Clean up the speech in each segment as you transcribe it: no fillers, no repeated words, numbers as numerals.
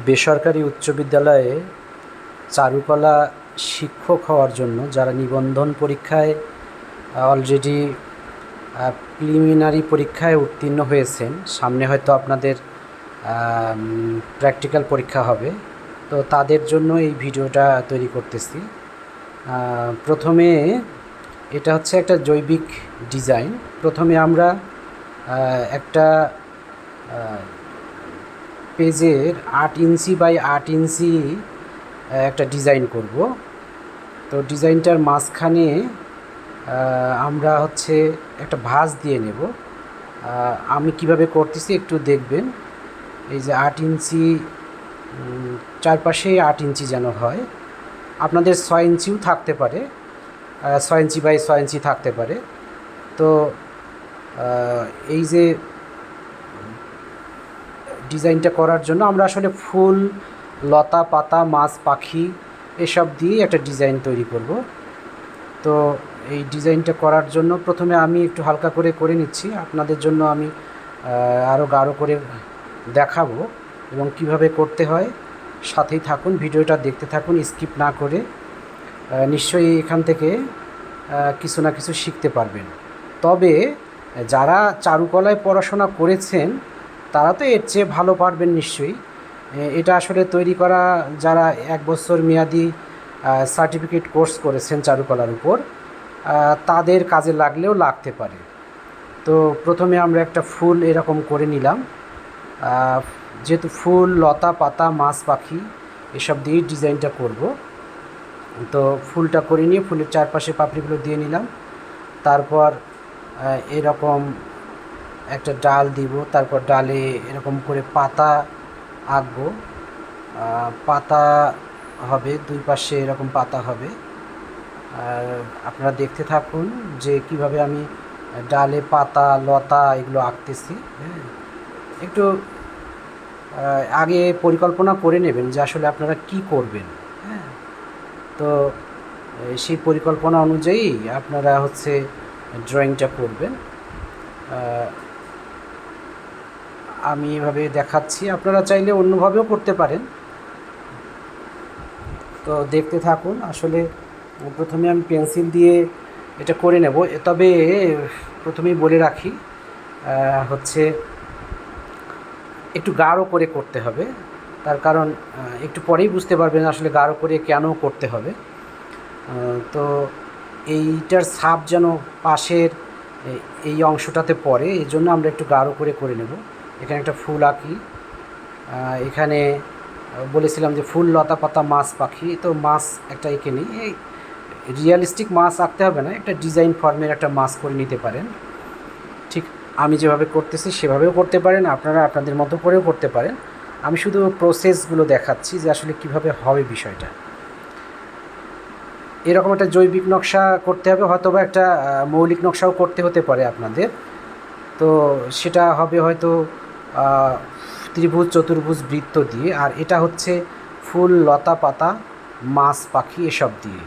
বেসরকারি উচ্চ বিদ্যালয়ে চারুকলা শিক্ষক হওয়ার জন্য যারা নিবন্ধন পরীক্ষায় অলরেডি প্রিলিমিনারি পরীক্ষায় উত্তীর্ণ হয়েছেন, সামনে হয়তো আপনাদের প্র্যাকটিক্যাল পরীক্ষা হবে, তো তাদের জন্য এই ভিডিওটা তৈরি করতেছি। প্রথমে এটা হচ্ছে একটা জৈবিক ডিজাইন। প্রথমে আমরা একটা পেজের 8 ইঞ্চি বাই 8 ইঞ্চি একটা ডিজাইন করব। তো ডিজাইনটার মাঝখানে আমরা হচ্ছে একটা ভাঁজ দিয়ে নেব। আমি কিভাবে করতেছি একটু দেখবেন। এই যে 8 ইঞ্চি, চারপাশে 8 ইঞ্চি যেন হয়। আপনাদের 6 ইঞ্চিও থাকতে পারে, 6 ইঞ্চি বাই 6 ইঞ্চি থাকতে পারে। তো এই যে ডিজাইনটা করার জন্য আমরা আসলে ফুল, লতা পাতা, মাছ পাখি এসব দিয়ে একটা ডিজাইন তৈরি করব। তো এই ডিজাইনটা করার জন্য প্রথমে আমি একটু হালকা করে নিচ্ছি। আপনাদের জন্য আমি আরও গাঢ় করে দেখাবো এবং কিভাবে করতে হয়। সাথেই থাকুন, ভিডিওটা দেখতে থাকুন, স্কিপ না করে। নিশ্চয়ই এখান থেকে কিছু না কিছু শিখতে পারবেন। তবে যারা চারুকলায় পড়াশোনা করেছেন তারা তো এর চেয়ে ভালো পারবেন নিশ্চয়ই। এটা আসলে তৈরি করা যারা 1 বছর মেয়াদি সার্টিফিকেট কোর্স করেছেন চারুকলার উপর, তাদের কাজে লাগলেও লাগতে পারে। তো প্রথমে আমরা একটা ফুল এরকম করে নিলাম। যেহেতু ফুল, লতা পাতা, মাছ পাখি এসব দিয়ে ডিজাইনটা করব, তো ফুলটা করে নিয়ে ফুলের চারপাশে পাপড়িগুলো দিয়ে নিলাম। তারপর এরকম একটা ডাল দিব, তারপর ডালে এরকম করে পাতা আঁকবো। পাতা হবে, দুই পাশে এরকম পাতা হবে। আর আপনারা দেখতে থাকুন যে কিভাবে আমি ডালে পাতা, লতা এগুলো আঁকতেছি। একটু আগে পরিকল্পনা করে নেবেন যে আসলে আপনারা কি করবেন। তো সেই পরিকল্পনা অনুযায়ী আপনারা হচ্ছে ড্রয়িংটা করবেন। আমি এভাবে দেখাচ্ছি, আপনারা চাইলে অন্যভাবেও করতে পারেন। তো দেখতে থাকুন। আসলে প্রথমে আমি পেন্সিল দিয়ে এটা করে নেব। তবে প্রথমেই বলে রাখি, হচ্ছে একটু গাঢ় করে করতে হবে। তার কারণ একটু পরেই বুঝতে পারবেন আসলে গাঢ় করে কেন করতে হবে। তো এইটার ছাপ যেন পাশের এই অংশটাতে পড়ে, এই জন্য আমরা একটু গাঢ় করে নেব। এখানে একটা ফুল আঁকি। এখানে বলেছিলাম যে ফুল, লতা পাতা, মাছ পাখি, তো মাছ একটা এঁকে নিই। এই রিয়ালিস্টিক মাছ আঁকতে হবে না, একটা ডিজাইন ফর্মের একটা মাছ করে নিতে পারেন। ঠিক আমি যেভাবে করতেছি সেভাবেও করতে পারেন, আপনারা আপনাদের মতো করেও করতে পারেন। আমি শুধু প্রসেসগুলো দেখাচ্ছি যে আসলে কিভাবে হবে বিষয়টা। এরকম একটা জৈবিক নকশা করতে হবে, হয়তো বা একটা মৌলিক নকশাও করতে হতে পারে আপনাদের। তো সেটা হবে হয়তো ত্রিভুজ, চতুর্ভুজ, বৃত্ত দিয়ে। আর এটা হচ্ছে ফুল, লতা পাতা, মাছ পাখি এসব দিয়ে।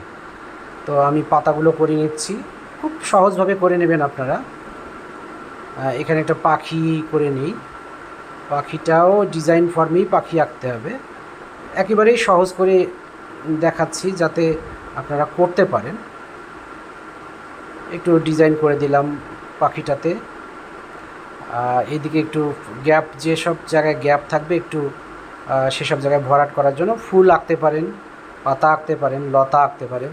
তো আমি পাতাগুলো করে নিচ্ছি, খুব সহজভাবে করে নেবেন আপনারা। এখানে একটা পাখি করে নিই। পাখিটাও ডিজাইন ফর্মেই পাখি আঁকতে হবে। একেবারেই সহজ করে দেখাচ্ছি যাতে আপনারা করতে পারেন। একটু ডিজাইন করে দিলাম পাখিটাতে। এইদিকে একটু গ্যাপ, যেসব জায়গায় গ্যাপ থাকবে একটু সেসব জায়গায় ভরাট করার জন্য ফুল আঁকতে পারেন, পাতা আঁকতে পারেন, লতা আঁকতে পারেন।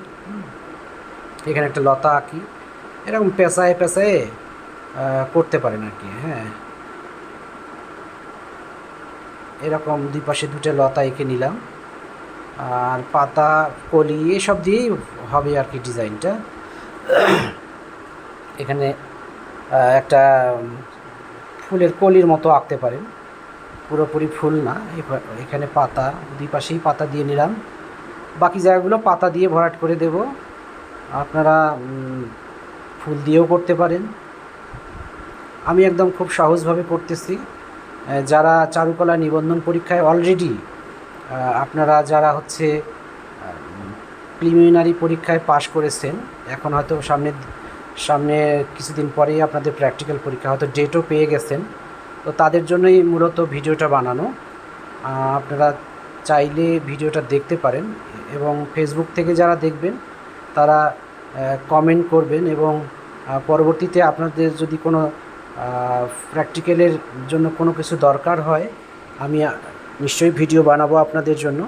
এখানে একটা লতা আঁকি, এরকম পেঁচায়ে পেঁচায়ে করতে পারেন আর কি। এরকম দুই পাশে দুটো লতা এঁকে নিলাম। আর পাতা, কলি এসব দিয়েই হবে আর কি ডিজাইনটা। এখানে একটা ফুলের কলির মতো আঁকতে পারেন, পুরোপুরি ফুল না। এখানে পাতা, দুই পাশেই পাতা দিয়ে নিলাম। বাকি জায়গাগুলো পাতা দিয়ে ভরাট করে দেব। আপনারা ফুল দিয়েও করতে পারেন। আমি একদম খুব সহজভাবে করতেছি। যারা চারুকলা নিবন্ধন পরীক্ষায় অলরেডি, আপনারা যারা হচ্ছে প্রিলিমিনারি পরীক্ষায় পাশ করেছেন, এখন হয়তো সামনে কিছুদিন পরেই আপনাদের প্র্যাকটিক্যাল পরীক্ষা, হয়তো ডেটও পেয়ে গেছেন, তো তাদের জন্যই মূলত ভিডিওটা বানানো। আপনারা চাইলে ভিডিওটা দেখতে পারেন, এবং ফেসবুক থেকে যারা দেখবেন তারা কমেন্ট করবেন, এবং পরবর্তীতে আপনাদের যদি কোনো প্র্যাকটিক্যালের জন্য কোনো কিছু দরকার হয় আমি নিশ্চয়ই ভিডিও বানাবো আপনাদের জন্য।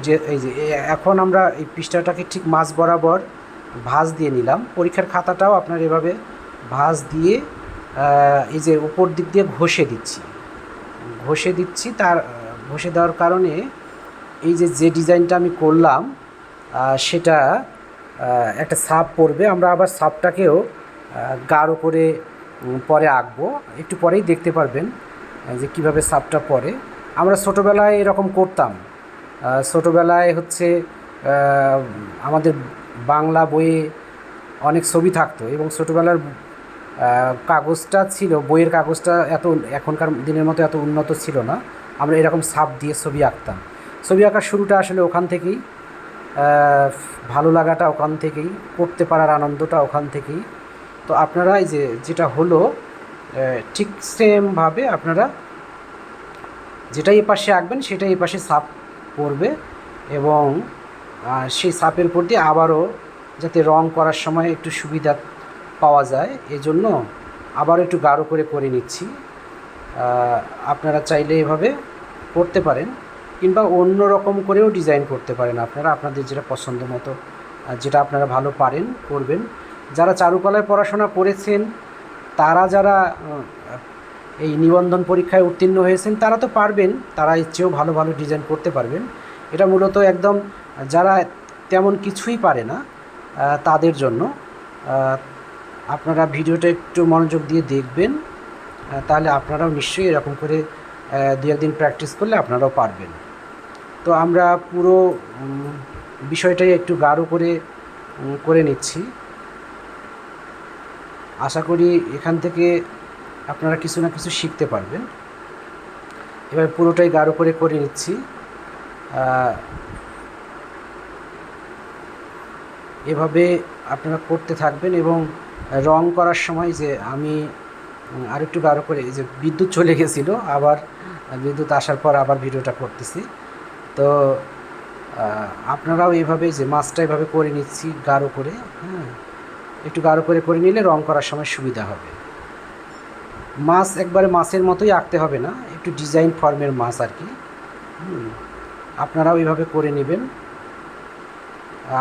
যে এই যে এখন আমরা এই পৃষ্ঠাটাকে ঠিক মাঝ বরাবর ভাঁজ দিয়ে নিলাম। পরীক্ষার খাতাটাও আপনার এভাবে ভাঁজ দিয়ে এই যে উপর দিক দিয়ে ঘষে দিচ্ছি। তার ঘষে দেওয়ার কারণে এই যে ডিজাইনটা আমি করলাম সেটা একটা ছাপ পড়বে। আমরা আবার ছাপটাকেও গাঢ় করে পরে আঁকবো, একটু পরেই দেখতে পারবেন যে কীভাবে ছাপটা পড়ে। আমরা ছোটোবেলায় এরকম করতাম। ছোটোবেলায় হচ্ছে আমাদের বাংলা বইয়ে অনেক ছবি থাকতো, এবং ছোটোবেলার কাগজটা ছিল, বইয়ের কাগজটা এখনকার দিনের মতো এত উন্নত ছিল না। আমরা এরকম ছাপ দিয়ে ছবি আঁকতাম। ছবি আঁকার শুরুটা আসলে ওখান থেকেই, ভালো লাগাটা ওখান থেকেই, করতে পারার আনন্দটা ওখান থেকেই। তো আপনারা এই যেটা হলো ঠিক সেমভাবে আপনারা যেটা এ পাশে আঁকবেন সেটা এই পাশে ছাপ পড়বে, এবং সেই ছাপের উপর দিয়ে আবারও যাতে রং করার সময় একটু সুবিধা পাওয়া যায় এই জন্য আবার একটু গাঢ় করে নিচ্ছি। আপনারা চাইলে এভাবে করতে পারেন, কিংবা অন্য রকম করেও ডিজাইন করতে পারেন। আপনারা আপনাদের যেটা পছন্দ মতো, যেটা আপনারা ভালো পারেন করবেন। যারা চারুকলায় পড়াশোনা করেছেন, তারা যারা এই নিবন্ধন পরীক্ষায় উত্তীর্ণ হয়েছেন তারা তো পারবেন, তারা এর চেয়েও ভালো ভালো ডিজাইন করতে পারবেন। এটা মূলত একদম যারা তেমন কিছুই পারে না তাদের জন্য। আপনারা ভিডিওটা একটু মনোযোগ দিয়ে দেখবেন, তাহলে আপনারাও নিশ্চয়ই এরকম করে দু একদিন প্র্যাকটিস করলে আপনারাও পারবেন। তো আমরা পুরো বিষয়টাই একটু গাঢ় করে নিচ্ছি। আশা করি এখান থেকে আপনারা কিছু না কিছু শিখতে পারবেন। এবার পুরোটাই গাঢ় করে নিচ্ছি। এভাবে আপনারা করতে থাকবেন, এবং রং করার সময় যে আমি আরেকটু গাঢ় করে, এই যে বিদ্যুৎ চলে গেছিলো, আবার বিদ্যুৎ আসার পর আবার ভিডিওটা করতেছি। তো আপনারাও এইভাবে যে মাছটা এভাবে করে নিচ্ছি গাঢ় করে, একটু গাঢ় করে নিলে রং করার সময় সুবিধা হবে। মাছ একবারে মাছের মতোই আঁকতে হবে না, একটু ডিজাইন ফর্মের মাছ আর কি। আপনারাও এইভাবে করে নেবেন।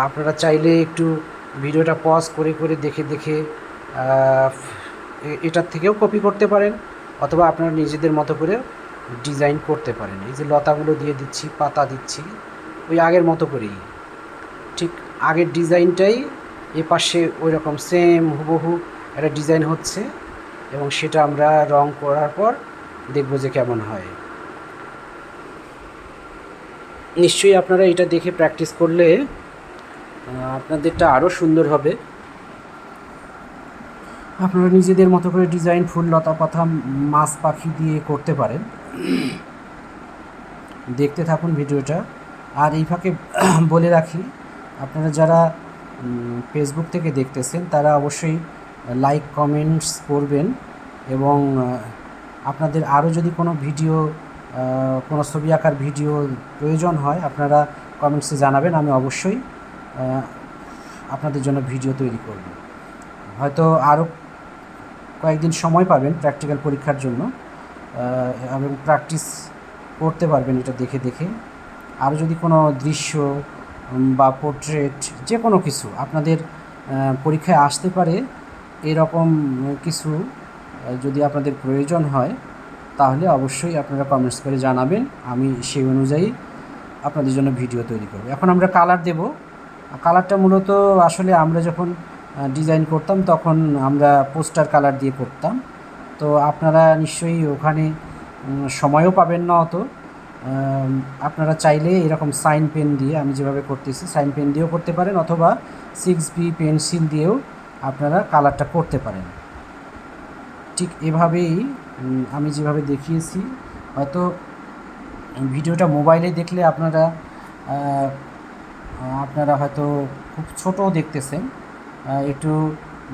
আপনারা চাইলে একটু ভিডিওটা পজ করে দেখে এটার থেকেও কপি করতে পারেন, অথবা আপনারা নিজেদের মতো করে ডিজাইন করতে পারেন। এই যে লতাগুলো দিয়ে দিচ্ছি, পাতা দিচ্ছি, ওই আগের মতো করেই, ঠিক আগের ডিজাইনটাই এ পাশে ওই রকম সেম হুবহু একটা ডিজাইন হচ্ছে, এবং সেটা আমরা রং করার পর দেখব যে কেমন হয়। নিশ্চয়ই আপনারা এটা দেখে প্র্যাকটিস করলে আপনাদেরটা আরও সুন্দর হবে। আপনারা নিজেদের মতো করে ডিজাইন ফুল, লতা পাতা, মাছ, পাখি দিয়ে করতে পারেন। দেখতে থাকুন ভিডিওটা। আর এই ফাঁকে বলে রাখি, আপনারা যারা ফেসবুক থেকে দেখতেছেন তারা অবশ্যই লাইক কমেন্টস করবেন, এবং আপনাদের আরও যদি কোনো ভিডিও, কোনো ছবি আঁকার ভিডিও প্রয়োজন হয় আপনারা কমেন্টসে জানাবেন। আমি অবশ্যই আপনাদের জন্য ভিডিও তৈরি করব। হয়তো আরও কয়েকদিন সময় পাবেন প্র্যাকটিক্যাল পরীক্ষার জন্য, এবং প্র্যাকটিস করতে পারবেন এটা দেখে। আরও যদি কোনো দৃশ্য বা পোর্ট্রেট, যে কোনো কিছু আপনাদের পরীক্ষায় আসতে পারে, এরকম কিছু যদি আপনাদের প্রয়োজন হয় তাহলে অবশ্যই আপনারা কমেন্টস করে জানাবেন। আমি সেই অনুযায়ী আপনাদের জন্য ভিডিও তৈরি করব। এখন আমরা কালার দেব। কালারটা মূলত আসলে আমরা যখন ডিজাইন করতাম তখন আমরা পোস্টার কালার দিয়ে করতাম। তো আপনারা নিশ্চয়ই ওখানে সময়ও পাবেন না অত। আপনারা চাইলে এরকম সাইন পেন দিয়ে, আমি যেভাবে করতেছি সাইন পেন দিয়েও করতে পারেন, অথবা 6B পেন্সিল দিয়েও আপনারা কালারটা করতে পারেন। ঠিক এভাবেই আমি যেভাবে দেখিয়েছি। হয়তো ভিডিওটা মোবাইলে দেখলে আপনারা হয়তো খুব ছোট দেখতেছেন, একটু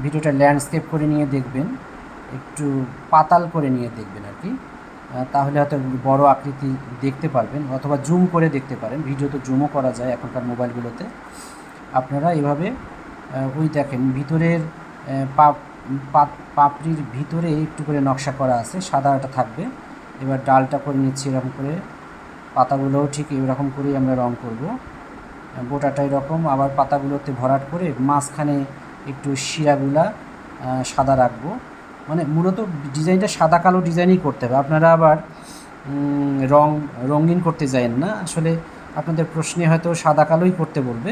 ভিডিওটা ল্যান্ডস্কেপ করে নিয়ে দেখবেন, একটু পাতাল করে নিয়ে দেখবেন আর কি। তাহলে হয়তো বড় আকৃতি দেখতে পারবেন, অথবা জুম করে দেখতে পারেন। ভিডিও তো জুমও করা যায় এখনকার মোবাইলগুলোতে। আপনারা এভাবে ওই দেখেন ভিতরের পাপড়ির ভিতরে একটু করে নকশা করা আছে, সাদাটা থাকবে। এবার ডালটা করে নিচ্ছি এরকম করে, পাতাগুলোও ঠিক এরকম করেই আমরা রং করব, গোটাটা এরকম। আবার পাতাগুলোতে ভরাট করে মাঝখানে একটু শিরাগুলা সাদা রাখবো। মানে মূলত ডিজাইনটা সাদা কালো ডিজাইনই করতে হবে। আপনারা আবার রঙিন করতে যায়েন না, আসলে আপনাদের প্রশ্নে হয়তো সাদা কালোই করতে বলবে।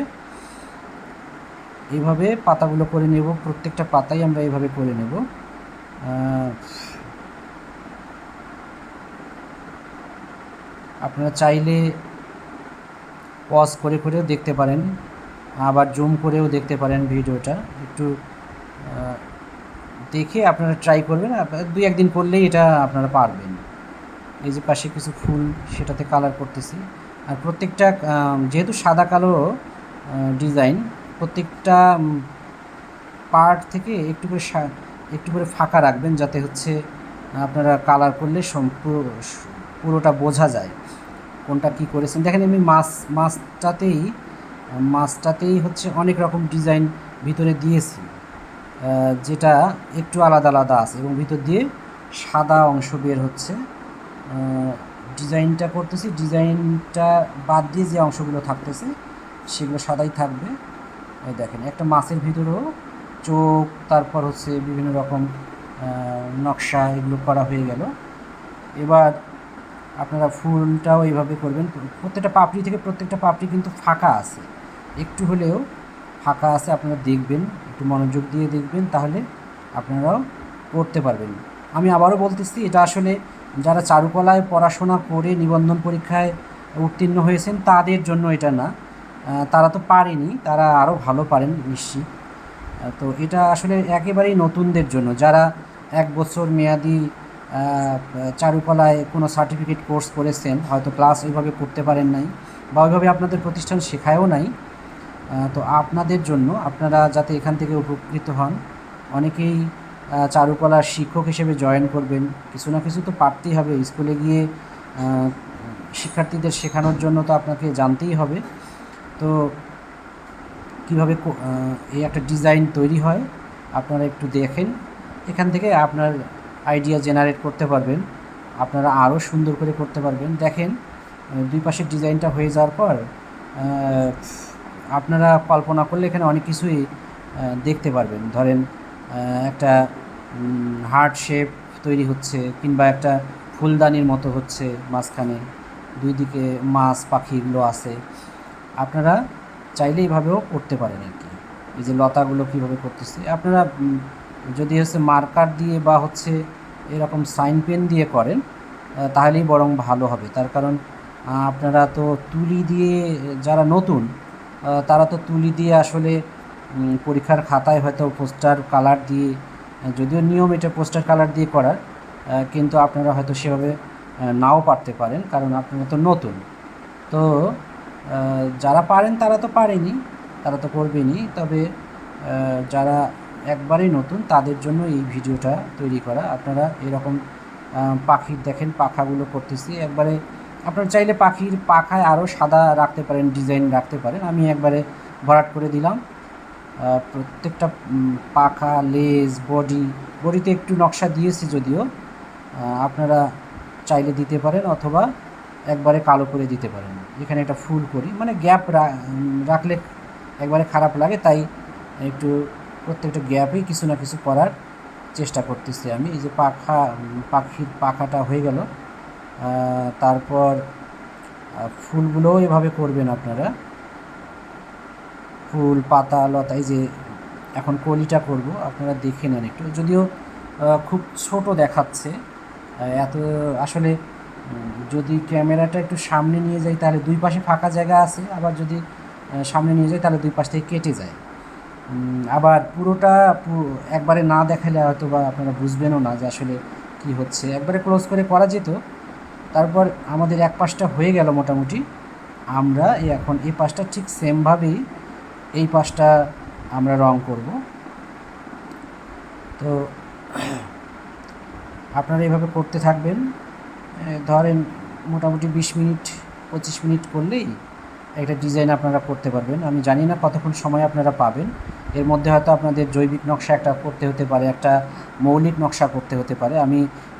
এইভাবে পাতাগুলো করে নেব, প্রত্যেকটা পাতাই আমরা এইভাবে করে নেব। আপনারা চাইলে পজ করে করেও দেখতে পারেন, আবার জুম করেও দেখতে পারেন। ভিডিওটা একটু দেখে আপনারা ট্রাই করবেন, দুই একদিন করলেই এটা আপনারা পারবেন। এই যে পাশে কিছু ফুল, সেটাতে কালার করতেছি। আর প্রত্যেকটা যেহেতু সাদা কালো ডিজাইন, প্রত্যেকটা পার্ট থেকে একটু করে ফাঁকা রাখবেন, যাতে হচ্ছে আপনারা কালার করলে পুরোটা বোঝা যায় কোনটা কি করেছেন। দেখেন আমি মাছটাতেই হচ্ছে অনেক রকম ডিজাইন ভিতরে দিয়েছি, যেটা একটু আলাদা আলাদা আছে, এবং ভিতর দিয়ে সাদা অংশ বের হচ্ছে। ডিজাইনটা করতেছি, ডিজাইনটা বাদ দিয়ে যে অংশগুলো থাকতেছে সেগুলো সাদাই থাকবে। দেখেন একটা মাছের ভিতরেও চোখ, তারপর হচ্ছে বিভিন্ন রকম নকশা, এগুলো করা হয়ে গেল। এবার আপনারা ফুলটাও এইভাবে করবেন। প্রত্যেকটা পাপড়ি কিন্তু ফাঁকা আছে, একটু হলেও ফাঁকা আছে। আপনারা দেখবেন, একটু মনোযোগ দিয়ে দেখবেন, তাহলে আপনারাও করতে পারবেন। আমি আবারও বলতেছি, এটা আসলে যারা চারুকলায় পড়াশোনা করে নিবন্ধন পরীক্ষায় উত্তীর্ণ হয়েছেন তাদের জন্য এটা না, তারা তো পারেনি, তারা আরও ভালো পারেন নিশ্চিত। তো এটা আসলে একেবারেই নতুনদের জন্য, যারা 1 বছর মেয়াদি চারুকলায় কোনো সার্টিফিকেট কোর্স করেছেন, হয়তো ক্লাস ওইভাবে করতে পারেন নাই, বা ওইভাবে আপনাদের প্রতিষ্ঠান শেখায়ও নাই। তো আপনাদের জন্য, আপনারা যাতে এখান থেকে উপকৃত হন, অনেকেই চারুকলার শিক্ষক হিসেবে জয়েন করবেন। কিছু না কিছু তো পারতেই হবে, স্কুলে গিয়ে শিক্ষার্থীদের শেখানোর জন্য তো আপনাকে জানতেই হবে। তো কীভাবে এই একটা ডিজাইন তৈরি হয় আপনারা একটু দেখেন, এখান থেকে আপনার আইডিয়া জেনারেট করতে পারবেন, আপনারা আরও সুন্দর করে করতে পারবেন। দেখেন দুই পাশের ডিজাইনটা হয়ে যাওয়ার পর আপনারা কল্পনা করলে এখানে অনেক কিছুই দেখতে পারবেন। ধরেন একটা হার্ট শেপ তৈরি হচ্ছে, কিংবা একটা ফুলদানির মতো হচ্ছে, মাঝখানে দুই দিকে মাছ পাখিগুলো আছে। আপনারা চাইলে এইভাবেও করতে পারেন আর কি। এই যে লতাগুলো কীভাবে করতেছি, আপনারা যদি হচ্ছে মার্কার দিয়ে বা হচ্ছে এরকম সাইন পেন দিয়ে করেন তাহলেই বরং ভালো হবে। তার কারণ আপনারা তো তুলি দিয়ে, যারা নতুন তারা তো তুলি দিয়ে আসলে পরীক্ষার খাতায় হয়তো পোস্টার কালার দিয়ে, যদিও নিয়ম এটা পোস্টার কালার দিয়ে করার, কিন্তু আপনারা হয়তো সেভাবে নাও পারতে পারেন, কারণ আপনারা তো নতুন। তো যারা পারেন তারা তো পারেনি, তারা তো করবেনই, তবে যারা একবারেই নতুন তাদের জন্য এই ভিডিওটা তৈরি করা। আপনারা এরকম পাখির দেখেন পাখাগুলো করতেছি একবারে। আপনারা চাইলে পাখির পাখায় আরও সাদা রাখতে পারেন, ডিজাইন রাখতে পারেন। আমি একবারে ভরাট করে দিলাম। প্রত্যেকটা পাখা, লেজ, বডিতে একটু নকশা দিয়েছি, যদিও আপনারা চাইলে দিতে পারেন, অথবা একবারে কালো করে দিতে পারেন। এখানে একটা ফুল করি, মানে গ্যাপ রাখলে একবারে খারাপ লাগে, তাই একটু প্রত্যেকটা গ্যাপেই কিছু না কিছু করার চেষ্টা করতেছি আমি। এই যে পাখির পাখাটা হয়ে গেল, তারপর ফুলগুলোও এভাবে করবেন আপনারা। ফুল, পাতা, লতা, এই যে এখন কলিটা করব, আপনারা দেখে নেন একটু। যদিও খুব ছোট দেখাচ্ছে, এত আসলে যদি ক্যামেরাটা একটু সামনে নিয়ে যাই তাহলে দুই পাশে ফাঁকা জায়গা আছে, আবার যদি সামনে নিয়ে যাই তাহলে দুই পাশ থেকে কেটে যায়। আবার পুরোটা একবারে না দেখালে হয়তো বা আপনারা বুঝবেনও না যে আসলে কি হচ্ছে। একবারে ক্লোজ করে করা যেত। তারপর আমাদের এক পাশটা হয়ে গেল মোটামুটি, আমরা এখন এই পাশটা ঠিক সেমভাবেই এই পাশটা আমরা রং করব। তো আপনারা এইভাবে করতে থাকবেন। ধরেন মোটামুটি 20 মিনিট 25 মিনিট করলেই একটা ডিজাইন আপনারা করতে পারবেন। আমি জানি না কতক্ষণ সময় আপনারা পাবেন। এর মধ্যে হয়তো আপনাদের জৈবিক নকশা একটা করতে হতে পারে, একটা মৌলিক নকশা করতে হতে পারে। আমি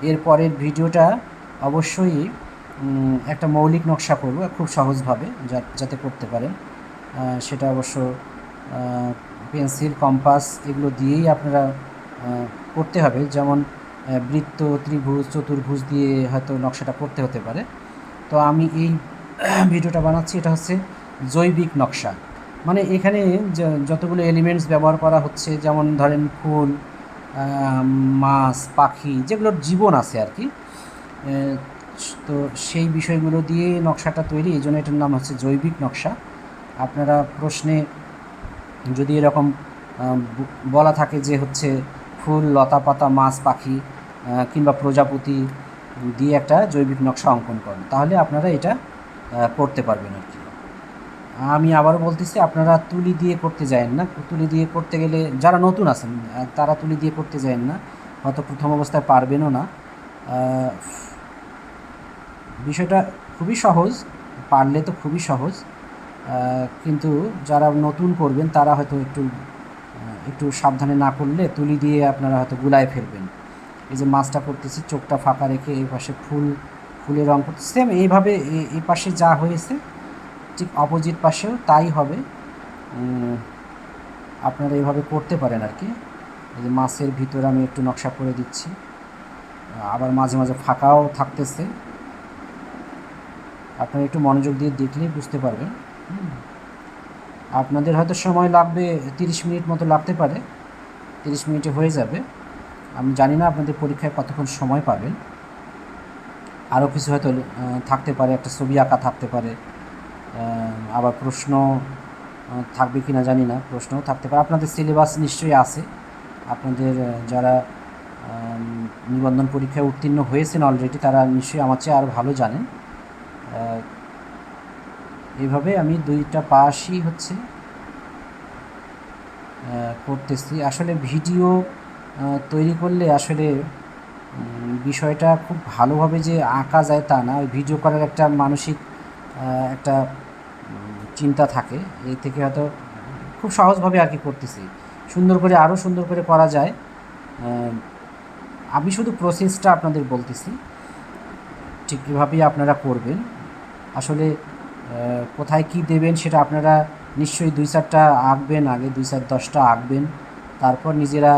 এর পরের ভিডিওটা অবশ্যই একটা মৌলিক নকশা করব খুব সহজভাবে, যাতে করতে পারেন। সেটা অবশ্য পেন্সিল, কম্পাস এগুলো দিয়েই আপনারা করতে হবে। যেমন বৃত্ত, ত্রিভুজ, চতুর্ভুজ দিয়ে হয়তো নকশাটা করতে হতে পারে। তো আমি এই ভিডিওটা বানাচ্ছি, এটা হচ্ছে জৈবিক নকশা। মানে এখানে যতগুলো এলিমেন্টস ব্যবহার করা হচ্ছে, যেমন ধরেন ফুল, মাছ, পাখি, যেগুলোর জীবন আছে আর কি, তো সেই বিষয়গুলো দিয়ে নকশাটা তৈরি, এই জন্য এটার নাম হচ্ছে জৈবিক নকশা। আপনারা প্রশ্নে যদি এরকম বলা থাকে যে হচ্ছে ফুল, লতা পাতা, মাছ, পাখি কিংবা প্রজাপতি দিয়ে একটা জৈবিক নকশা অঙ্কন করেন, তাহলে আপনারা এটা করতে পারবেন আর কি। আমি আবারও বলতেছি, আপনারা তুলি দিয়ে করতে যায়েন না। তুলি দিয়ে করতে গেলে যারা নতুন আছেন তারা তুলি দিয়ে করতে যায়েন না, হয়তো প্রথম অবস্থায় পারবেনও না। বিষয়টা খুবই সহজ, পারলে তো খুবই সহজ, কিন্তু যারা নতুন করবেন তারা হয়তো একটু সাবধানে না করলে তুলি দিয়ে আপনারা হয়তো গুলায় ফেলবেন। এই যে মাছটা করতেছি, চোখটা ফাঁকা রেখে এই পাশে ফুলের রঙ করতে, সেম এইভাবে এই পাশে যা হয়েছে ঠিক অপোজিট পাশেও তাই হবে। আপনারা এইভাবে করতে পারেন আর কি। এই যে মাছের ভিতরে আমি একটু নকশা করে দিচ্ছি, আবার মাঝে মাঝে ফাঁকাও থাকতেছে। আপনারা একটু মনোযোগ দিয়ে দেখলেই বুঝতে পারবেন। আপনাদের হয়তো সময় লাগবে 30 মিনিট মতো লাগতে পারে, 30 মিনিটে হয়ে যাবে। আমি জানি না আপনাদের পরীক্ষায় কতক্ষণ সময় পাবেন। আরও কিছু হয়তো থাকতে পারে, একটা ছবি আঁকা থাকতে পারে, আবার প্রশ্ন থাকবে কি না জানি না, প্রশ্নও থাকতে পারে। আপনাদের সিলেবাস নিশ্চয়ই আছে, আপনাদের যারা নিবন্ধন পরীক্ষায় উত্তীর্ণ হয়েছেন অলরেডি, তারা নিশ্চয়ই আমার চেয়ে আরও ভালো জানেন। এইভাবে আমি দুইটা পাশই হচ্ছে করতেছি। আসলে ভিডিও তৈরি করলে আসলে বিষয়টা খুব ভালোভাবে যে আঁকা যায় তা না, ওই ভিডিও করার একটা মানসিক একটা চিন্তা থাকে, এই থেকে হয়তো খুব সহজভাবে আর কি করতেছি। সুন্দর করে, আরও সুন্দর করে করা যায়। আমি শুধু প্রসেসটা আপনাদের বলতেছি, ঠিক কীভাবেই আপনারা করবেন। আসলে কোথায় কি দেবেন সেটা আপনারা নিশ্চয়ই 2-4টা আঁকবেন, আগে 2-4-10টা আঁকবেন, তারপর নিজেরা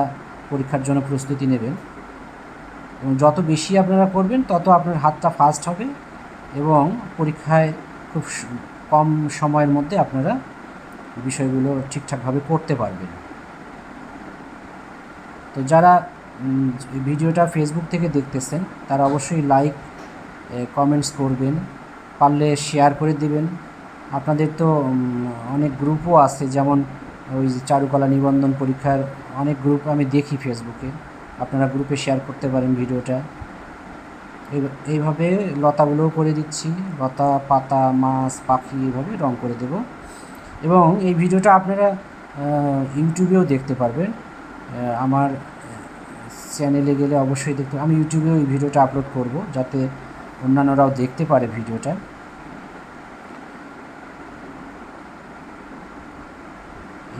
পরীক্ষার জন্য প্রস্তুতি নেবেন। এবং যত বেশি আপনারা করবেন তত আপনার হাতটা ফাস্ট হবে এবং পরীক্ষায় খুব কম সময়ের মধ্যে আপনারা বিষয়গুলো ঠিকঠাকভাবে করতে পারবেন। তো যারা ভিডিওটা ফেসবুক থেকে দেখতেছেন তারা অবশ্যই লাইক, কমেন্টস করবেন, পারলে শেয়ার করে দিবেন। আপনাদের তো অনেক গ্রুপও আছে, যেমন ওই চারুকলা নিবন্ধন পরীক্ষার অনেক গ্রুপ আমি দেখি ফেসবুকে, আপনারা গ্রুপে শেয়ার করতে পারেন ভিডিওটা। এইভাবে লতাগুলোও করে দিচ্ছি, লতা, পাতা, মাছ, পাখি, এইভাবে রং করে দেব। এবং এই ভিডিওটা আপনারা ইউটিউবেও দেখতে পারবেন। আমার চ্যানেলে গেলে অবশ্যই দেখতে, আমি ইউটিউবেও এই ভিডিওটা আপলোড করব যাতে অন্যান্যরাও দেখতে পারে ভিডিওটা।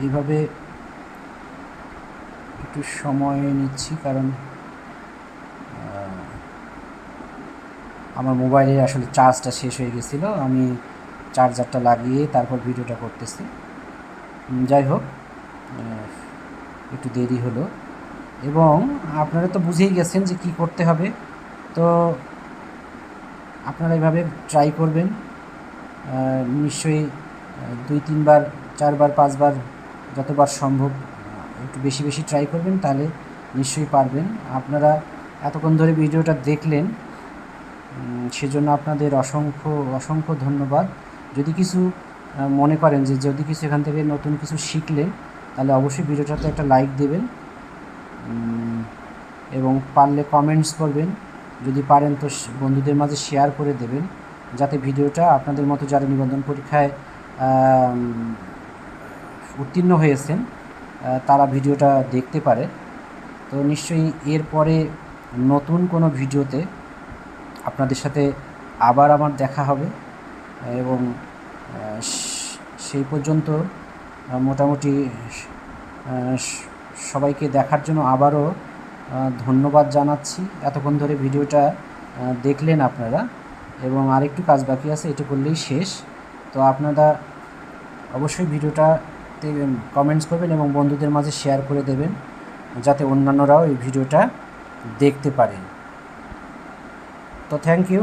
এইভাবে একটু সময় নিচ্ছি, কারণ আমার মোবাইলে আসলে চার্জটা শেষ হয়ে গেছিলো, আমি চার্জারটা লাগিয়ে তারপর ভিডিওটা করতেছি। যাই হোক, একটু দেরি হলো এবং আপনারা তো বুঝেই গেছেন যে কি করতে হবে। তো আপনারা এইভাবে ট্রাই করবেন, নিশ্চয়ই 2-3বার, 4বার, 5বার, যতবার সম্ভব একটু বেশি বেশি ট্রাই করবেন, তাহলে নিশ্চয়ই পারবেন। আপনারা এতক্ষণ ধরে ভিডিওটা দেখলেন, সেজন্য আপনাদের অসংখ্য অসংখ্য ধন্যবাদ। যদি কিছু মনে করেন যে যদি কিছু এখান থেকে নতুন কিছু শিখলেন, তাহলে অবশ্যই ভিডিওটাতে একটা লাইক দেবেন এবং পারলে কমেন্টস করবেন। যদি পারেন তো বন্ধুদের মাঝে শেয়ার করে দেবেন, যাতে ভিডিওটা আপনাদের মতো যারা নিবন্ধন পরীক্ষায় উত্তীর্ণ হয়েছেন তারা ভিডিওটা দেখতে পারে। তো নিশ্চয়ই এরপরে নতুন কোনো ভিডিওতে আপনাদের সাথে আবার আমার দেখা হবে এবং সেই পর্যন্ত মোটামুটি সবাইকে দেখার জন্য আবারও ধন্যবাদ জানাচ্ছি। এতক্ষণ ধরে ভিডিওটা দেখলেন আপনারা, এবং আরেকটু কাজ বাকি আছে, এটা করলেই শেষ। তো আপনারা অবশ্যই ভিডিওটাতে কমেন্টস করবেন এবং বন্ধুদের মাঝে শেয়ার করে দেবেন, যাতে অন্যান্যরাও এই ভিডিওটা দেখতে পারে। তো থ্যাংক ইউ।